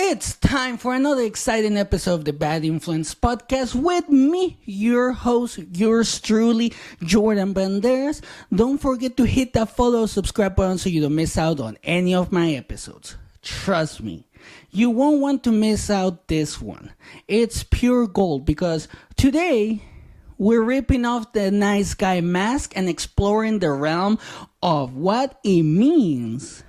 It's time for another exciting episode of the Bad Influence Podcast with me, your host, yours truly, Jordan Banderas. Don't forget to hit that follow, subscribe button so you don't miss out on any of my episodes. Trust me, you won't want to miss out this one. It's pure gold because today we're ripping off the nice guy mask and exploring the realm of what it means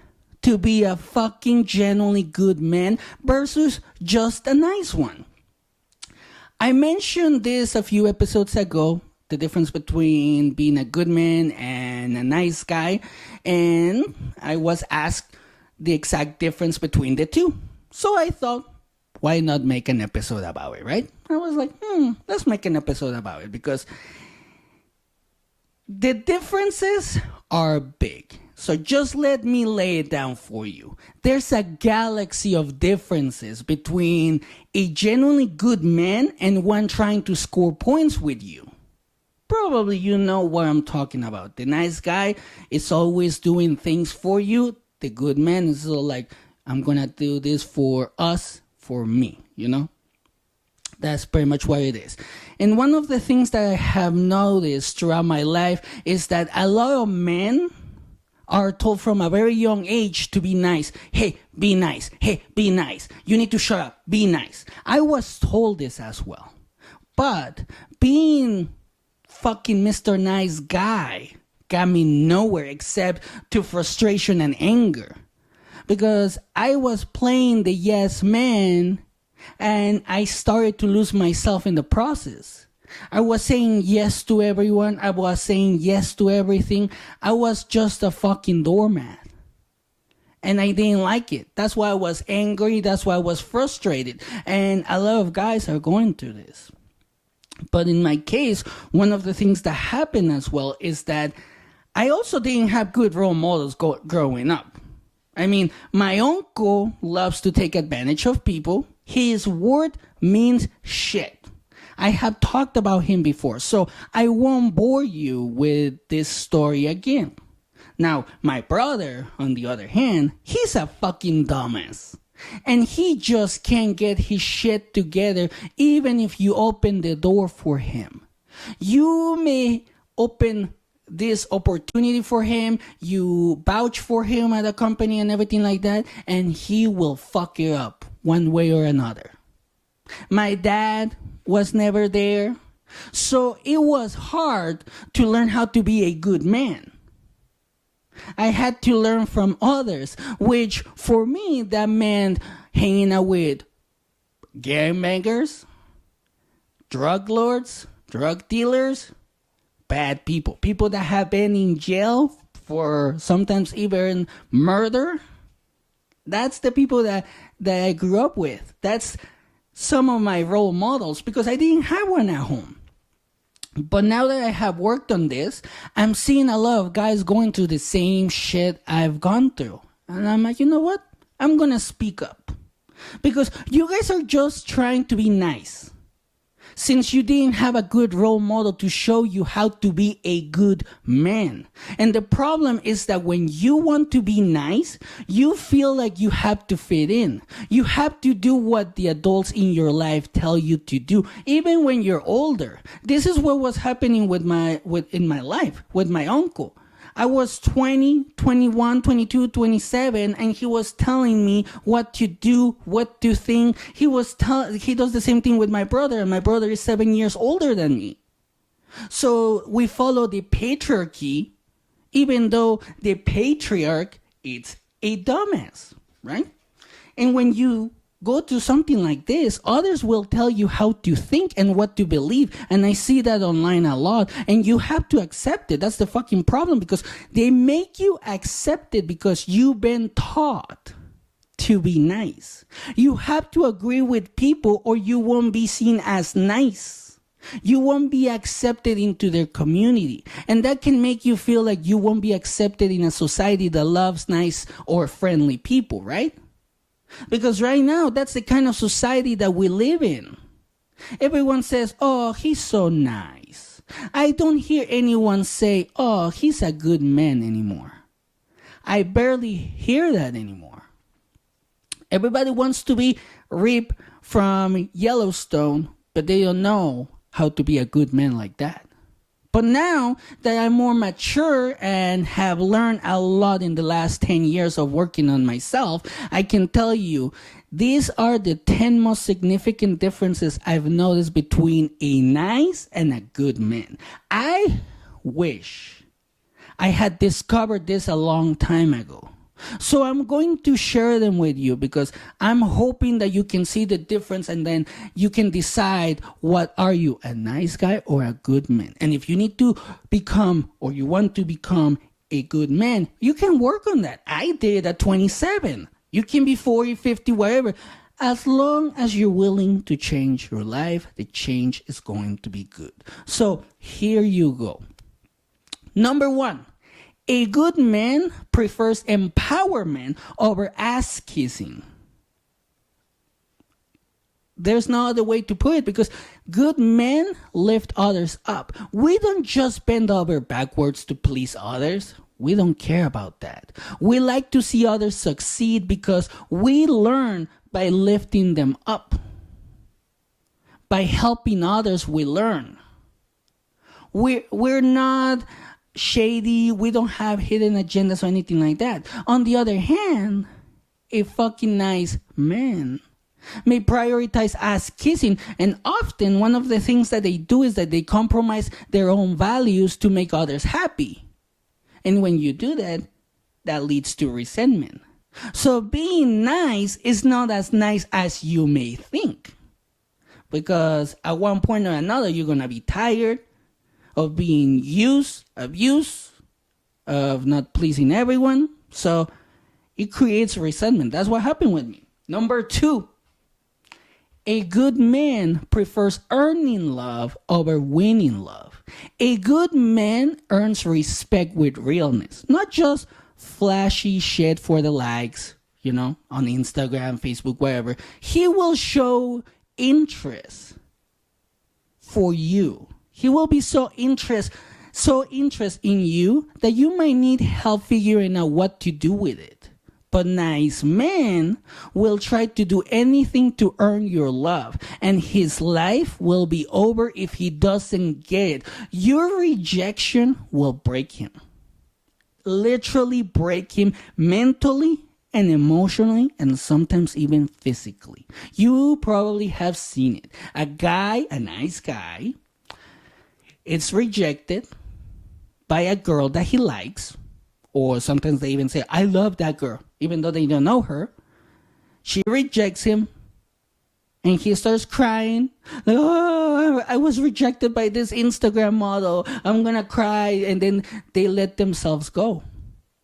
to be a fucking genuinely good man versus just a nice one. I mentioned this a few episodes ago, the difference between being a good man and a nice guy, and I was asked the exact difference between the two. So I thought, why not make an episode about it, right? I was like, let's make an episode about it because the differences are big. So just let me lay it down for you. There's a galaxy of differences between a genuinely good man and one trying to score points with you. Probably you know what I'm talking about. The nice guy is always doing things for you. The good man is sort of like, I'm going to do this for us, for me, you know? That's pretty much what it is. And one of the things that I have noticed throughout my life is that a lot of men are told from a very young age to be nice. Hey, be nice. Hey, be nice. You need to shut up. Be nice. I was told this as well. But being fucking Mr. Nice Guy got me nowhere except to frustration and anger. Because I was playing the yes man and I started to lose myself in the process. I was saying yes to everyone. I was saying yes to everything. I was just a fucking doormat. And I didn't like it. That's why I was angry. That's why I was frustrated. And a lot of guys are going through this. But in my case, one of the things that happened as well is that I also didn't have good role models growing up. I mean, my uncle loves to take advantage of people. His word means shit. I have talked about him before, so I won't bore you with this story again. Now, my brother, on the other hand, he's a fucking dumbass. And he just can't get his shit together even if you open the door for him. You may open this opportunity for him, you vouch for him at a company and everything like that, and he will fuck it up one way or another. My dad was never there, so it was hard to learn how to be a good man. I had to learn from others, which for me that meant hanging out with gangbangers, drug lords, drug dealers, bad people that have been in jail for sometimes even murder. That's the people that I grew up with. That's some of my role models because I didn't have one at home. But now that I have worked on this, I'm seeing a lot of guys going through the same shit I've gone through. And I'm like, you know what? I'm going to speak up. Because you guys are just trying to be nice. Since you didn't have a good role model to show you how to be a good man. And the problem is that when you want to be nice, you feel like you have to fit in. You have to do what the adults in your life tell you to do, even when you're older. This is what was happening in my life with my uncle. I was 20, 21, 22, 27, and he was telling me what to do, what to think. He does the same thing with my brother, and my brother is 7 years older than me. So we follow the patriarchy, even though the patriarch is a dumbass, right? And when you go to something like this, others will tell you how to think and what to believe. And I see that online a lot. And you have to accept it. That's the fucking problem because they make you accept it because you've been taught to be nice. You have to agree with people or you won't be seen as nice. You won't be accepted into their community. And that can make you feel like you won't be accepted in a society that loves nice or friendly people, right? Because right now, that's the kind of society that we live in. Everyone says, oh, he's so nice. I don't hear anyone say, oh, he's a good man anymore. I barely hear that anymore. Everybody wants to be Rip from Yellowstone, but they don't know how to be a good man like that. But now that I'm more mature and have learned a lot in the last 10 years of working on myself, I can tell you these are the 10 most significant differences I've noticed between a nice and a good man. I wish I had discovered this a long time ago. So I'm going to share them with you because I'm hoping that you can see the difference and then you can decide what are you, a nice guy or a good man. And if you need to become or you want to become a good man, you can work on that. I did at 27. You can be 40, 50, whatever. As long as you're willing to change your life, the change is going to be good. So here you go. Number 1. A good man prefers empowerment over ass kissing. There's no other way to put it because good men lift others up. We don't just bend over backwards to please others. We don't care about that. We like to see others succeed because we learn by lifting them up. By helping others, we learn. We're not shady, we don't have hidden agendas or anything like that. On the other hand, a fucking nice man may prioritize ass kissing, and often one of the things that they do is that they compromise their own values to make others happy. And when you do that, that leads to resentment. So being nice is not as nice as you may think. Because at one point or another, you're going to be tired of being used, abused, of not pleasing everyone. So it creates resentment. That's what happened with me. Number 2, a good man prefers earning love over winning love. A good man earns respect with realness, not just flashy shit for the likes, on Instagram, Facebook, wherever. He will show interest for you. He will be so interested in you that you might need help figuring out what to do with it. But nice men will try to do anything to earn your love, and his life will be over if he doesn't get it. Your rejection will break him. Literally break him mentally and emotionally and sometimes even physically. You probably have seen it. A nice guy, it's rejected by a girl that he likes, or sometimes they even say, I love that girl, even though they don't know her. She rejects him, and he starts crying. Like, oh, I was rejected by this Instagram model. I'm going to cry. And then they let themselves go.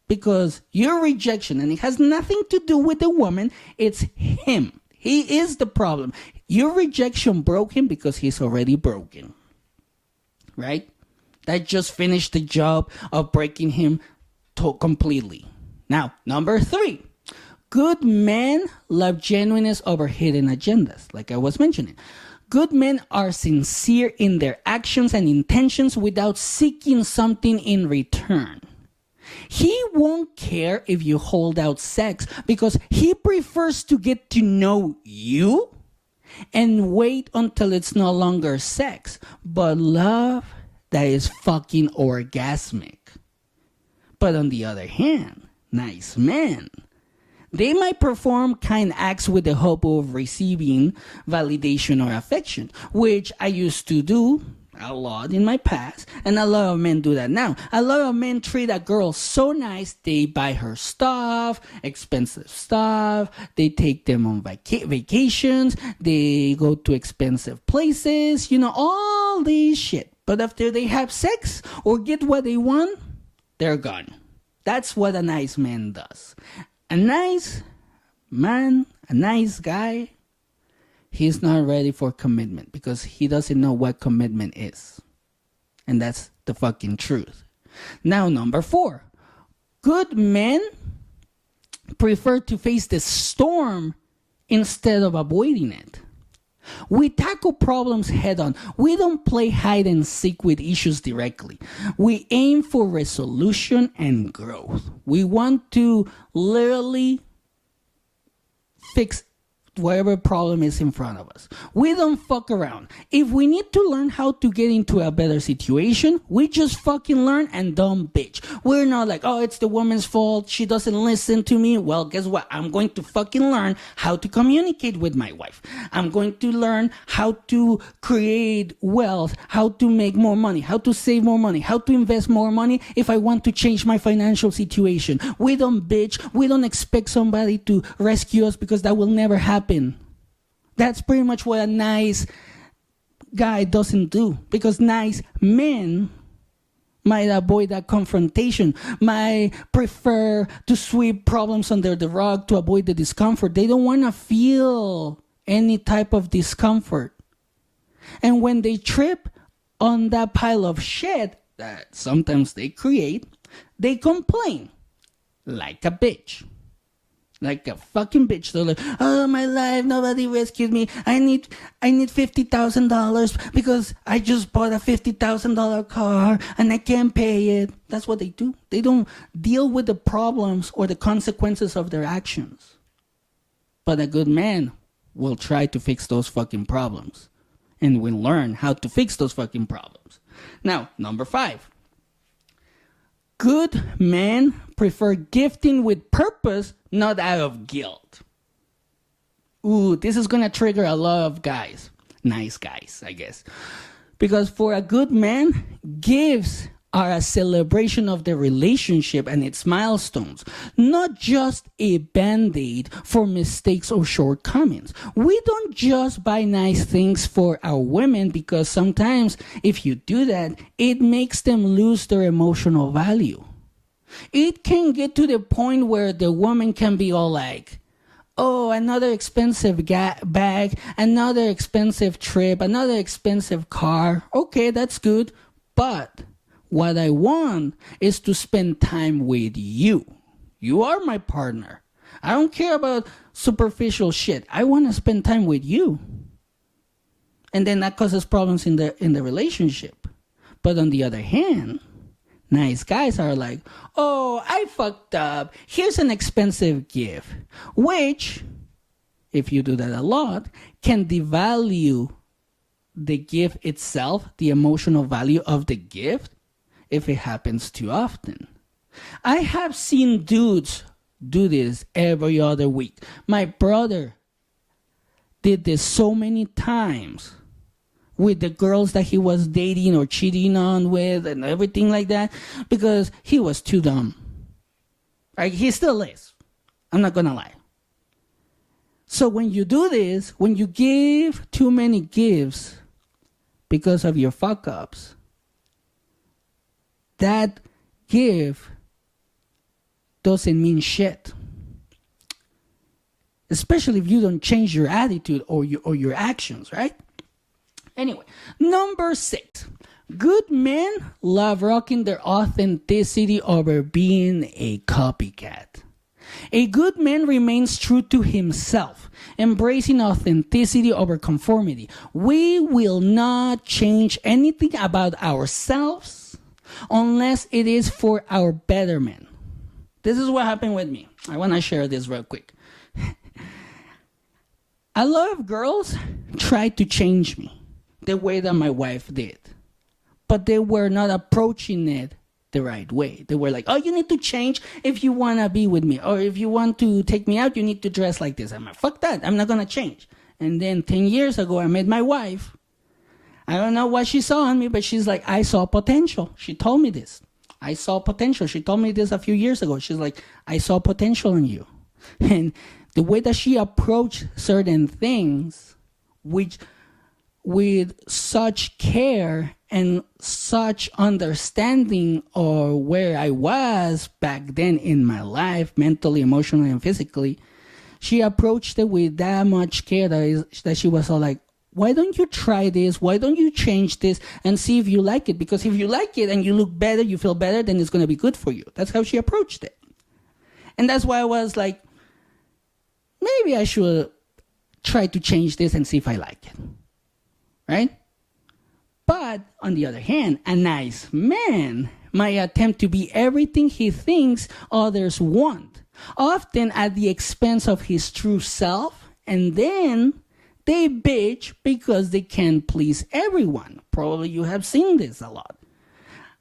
Because your rejection, and it has nothing to do with the woman, it's him. He is the problem. Your rejection broke him because he's already broken. Right? That just finished the job of breaking him completely. Now, number 3. Good men love genuineness over hidden agendas, like I was mentioning. Good men are sincere in their actions and intentions without seeking something in return. He won't care if you hold out sex because he prefers to get to know you and wait until it's no longer sex, but love that is fucking orgasmic. But on the other hand, nice men, they might perform kind acts with the hope of receiving validation or affection, which I used to do a lot in my past, and a lot of men do that now. A lot of men treat a girl so nice, they buy her stuff, expensive stuff, they take them on vacations, they go to expensive places, all this shit. But after they have sex or get what they want, they're gone. That's what a nice man does. A nice man, a nice guy, he's not ready for commitment because he doesn't know what commitment is. And that's the fucking truth. Now, number 4. Good men prefer to face the storm instead of avoiding it. We tackle problems head on. We don't play hide and seek with issues directly. We aim for resolution and growth. We want to literally fix whatever problem is in front of us. We don't fuck around. If we need to learn how to get into a better situation, we just fucking learn and don't bitch. We're not like, oh, it's the woman's fault. She doesn't listen to me. Well, guess what? I'm going to fucking learn how to communicate with my wife. I'm going to learn how to create wealth, how to make more money, how to save more money, how to invest more money if I want to change my financial situation. We don't bitch. We don't expect somebody to rescue us because that will never happen. That's pretty much what a nice guy doesn't do, because nice men might avoid that confrontation, might prefer to sweep problems under the rug to avoid the discomfort. They don't want to feel any type of discomfort. And when they trip on that pile of shit that sometimes they create, they complain like a bitch. Like a fucking bitch. They're like, oh, my life, nobody rescued me. I need $50,000 because I just bought a $50,000 car and I can't pay it. That's what they do. They don't deal with the problems or the consequences of their actions. But a good man will try to fix those fucking problems and will learn how to fix those fucking problems. Now, number 5. Good men prefer gifting with purpose, not out of guilt. Ooh, this is going to trigger a lot of guys. Nice guys, I guess. Because for a good man, gifts are a celebration of the relationship and its milestones, not just a band-aid for mistakes or shortcomings. We don't just buy nice things for our women because sometimes if you do that, it makes them lose their emotional value. It can get to the point where the woman can be all like, oh, another expensive bag, another expensive trip, another expensive car. Okay, that's good, but what I want is to spend time with you. You are my partner. I don't care about superficial shit. I want to spend time with you. And then that causes problems in the relationship. But on the other hand, nice guys are like, oh, I fucked up. Here's an expensive gift. Which, if you do that a lot, can devalue the gift itself, the emotional value of the gift, if it happens too often. I have seen dudes do this every other week. My brother did this so many times with the girls that he was dating or cheating on with and everything like that because he was too dumb. Right? He still is. I'm not going to lie. So when you do this, when you give too many gifts because of your fuck-ups, that gift doesn't mean shit. Especially if you don't change your attitude or your actions, right? Anyway, number 6. Good men love rocking their authenticity over being a copycat. A good man remains true to himself, embracing authenticity over conformity. We will not change anything about ourselves unless it is for our betterment. This is what happened with me. I want to share this real quick. A lot of girls tried to change me the way that my wife did, but they were not approaching it the right way. They were like, oh, you need to change if you want to be with me, or if you want to take me out, you need to dress like this. I'm like, fuck that, I'm not going to change. And then 10 years ago, I met my wife. I don't know what she saw in me, but she's like, I saw potential. She told me this. I saw potential. She told me this a few years ago. She's like, I saw potential in you. And the way that she approached certain things, which with such care and such understanding of where I was back then in my life, mentally, emotionally, and physically, she approached it with that much care that she was all like, why don't you try this? Why don't you change this and see if you like it? Because if you like it and you look better, you feel better, then it's going to be good for you. That's how she approached it. And that's why I was like, maybe I should try to change this and see if I like it. Right? But on the other hand, a nice man might attempt to be everything he thinks others want often at the expense of his true self, and then they bitch because they can't please everyone. Probably you have seen this a lot.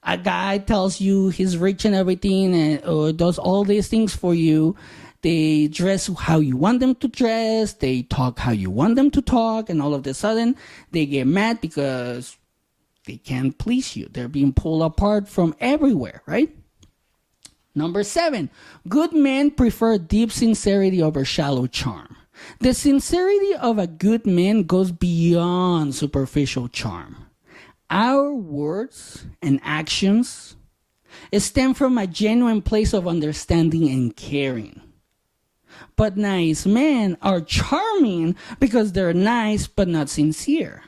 A guy tells you he's rich and everything and or does all these things for you. They dress how you want them to dress. They talk how you want them to talk. And all of a sudden, they get mad because they can't please you. They're being pulled apart from everywhere, right? Number 7, good men prefer deep sincerity over shallow charm. The sincerity of a good man goes beyond superficial charm. Our words and actions stem from a genuine place of understanding and caring. But nice men are charming because they're nice but not sincere.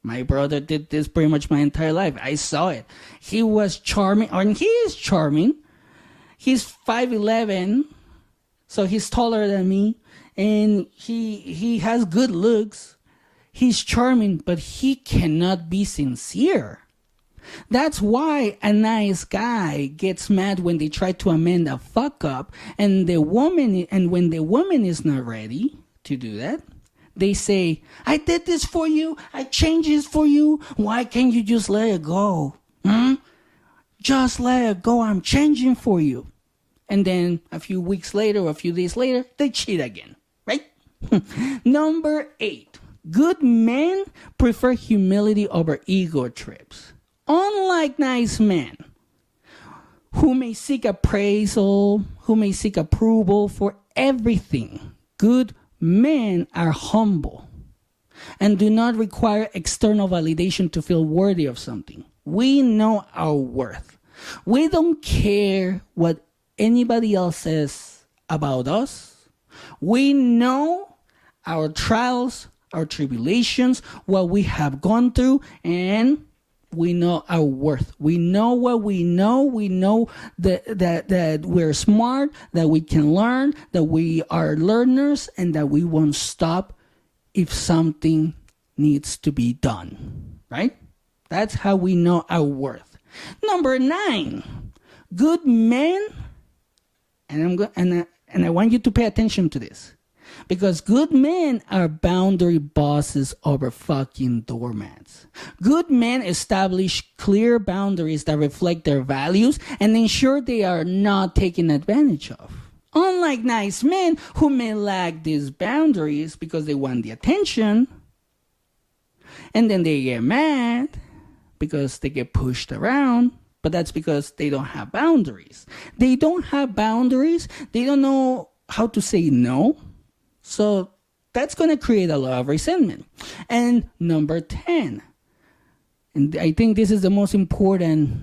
My brother did this pretty much my entire life. I saw it. He was charming, and he is charming. He's 5'11", so he's taller than me, and he has good looks. He's charming, but he cannot be sincere. That's why a nice guy gets mad when they try to amend a fuck up, and when the woman is not ready to do that, they say, I did this for you, I changed this for you, why can't you just let it go? Just let it go, I'm changing for you. And then a few weeks later or a few days later, they cheat again, right? Number 8. Good men prefer humility over ego trips. Unlike nice men, who may seek appraisal, who may seek approval for everything, good men are humble and do not require external validation to feel worthy of something. We know our worth. We don't care what anybody else says about us. We know our trials, our tribulations, what we have gone through, and we know our worth. We know what we know. We know that we're smart, that we can learn, that we are learners, and that we won't stop if something needs to be done. Right? That's how we know our worth. Number 9, good men, and I want you to pay attention to this. Because good men are boundary bosses over fucking doormats. Good men establish clear boundaries that reflect their values and ensure they are not taken advantage of. Unlike nice men who may lack these boundaries because they want the attention, and then they get mad because they get pushed around, but that's because they don't have boundaries. They don't have boundaries. They don't know how to say no. So that's going to create a lot of resentment. And number 10, and I think this is the most important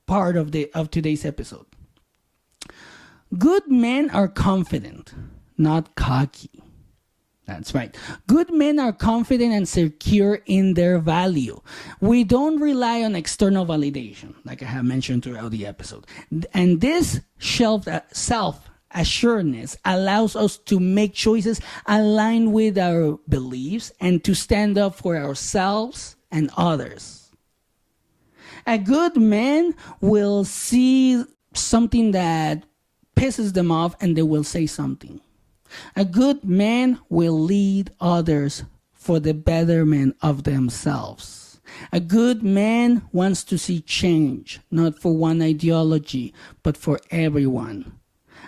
part of today's episode. Good men are confident, not cocky. That's right. Good men are confident and secure in their value. We don't rely on external validation, like I have mentioned throughout the episode. And this self-assuredness allows us to make choices aligned with our beliefs and to stand up for ourselves and others. A good man will see something that pisses them off and they will say something. A good man will lead others for the betterment of themselves. A good man wants to see change, not for one ideology, but for everyone.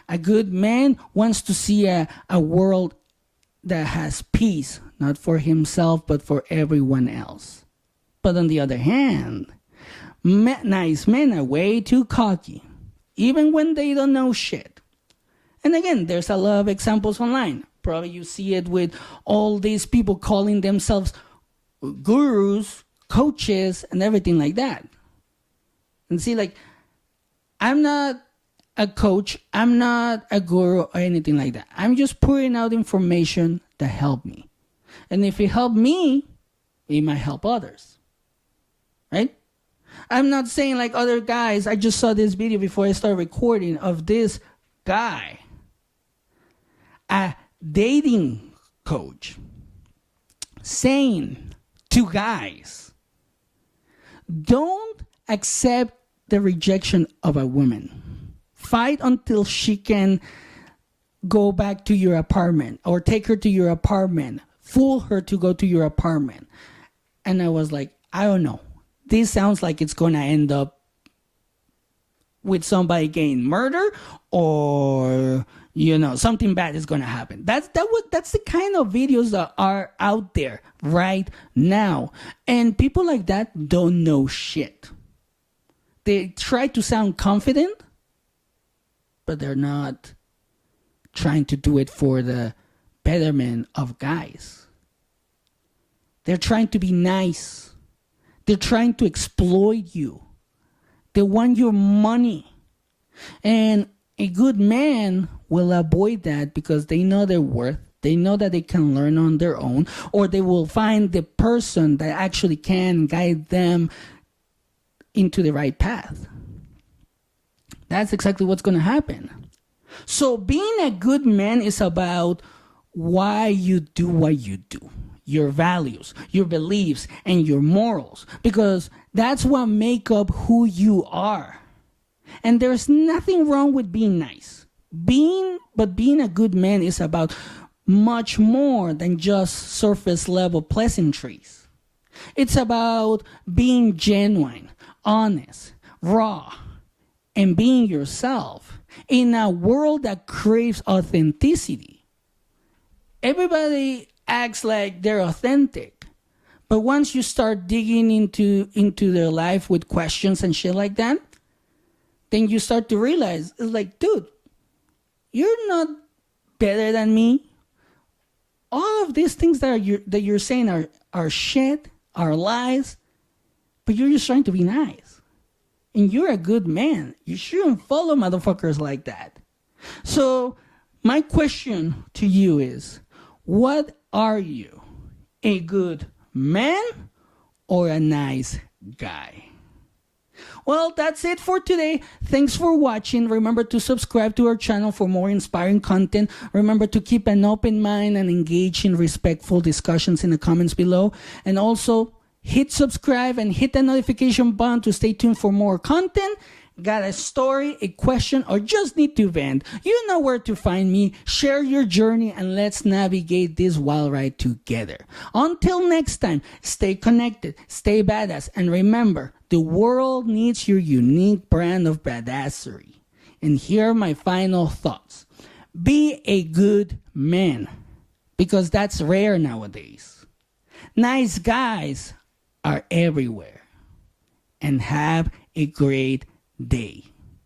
A good man wants to see a world that has peace, not for himself, but for everyone else. But on the other hand, nice men are way too cocky, even when they don't know shit. And again, there's a lot of examples online. Probably you see it with all these people calling themselves gurus, coaches, and everything like that. And see, like, I'm not a coach, I'm not a guru or anything like that. I'm just putting out information that help me. And if it helped me, it might help others. Right? I'm not saying like other guys. I just saw this video before I started recording of this guy, a dating coach, saying to guys, don't accept the rejection of a woman. fight until she can go back to your apartment or take her to your apartment, fool her to go to your apartment. And I was like, I don't know. This sounds like it's going to end up with somebody getting murdered or, something bad is going to happen. That's the kind of videos that are out there right now. And people like that don't know shit. They try to sound confident, but they're not trying to do it for the betterment of guys. They're trying to be nice. They're trying to exploit you. They want your money. And a good man will avoid that because they know their worth. They know that they can learn on their own, or they will find the person that actually can guide them into the right path. That's exactly what's going to happen. So being a good man is about why you do what you do. Your values, your beliefs, and your morals. Because that's what make up who you are. And there's nothing wrong with being nice. Being a good man is about much more than just surface level pleasantries. It's about being genuine, honest, raw, and being yourself in a world that craves authenticity. Everybody acts like they're authentic, but once you start digging into their life with questions and shit like that, then you start to realize, it's like, dude, you're not better than me. All of these things that you're saying are shit, are lies, but you're just trying to be nice. And you're a good man. You shouldn't follow motherfuckers like that. So my question to you is, what are you? A good man or a nice guy? Well, that's it for today. Thanks for watching. Remember to subscribe to our channel for more inspiring content. Remember to keep an open mind and engage in respectful discussions in the comments below. And also, hit subscribe and hit the notification button to stay tuned for more content. Got a story, a question, or just need to vent? You know where to find me. Share your journey and let's navigate this wild ride together. Until next time, stay connected, stay badass, and remember, the world needs your unique brand of badassery. And here are my final thoughts. Be a good man, because that's rare nowadays. Nice guys are everywhere. And have a great day.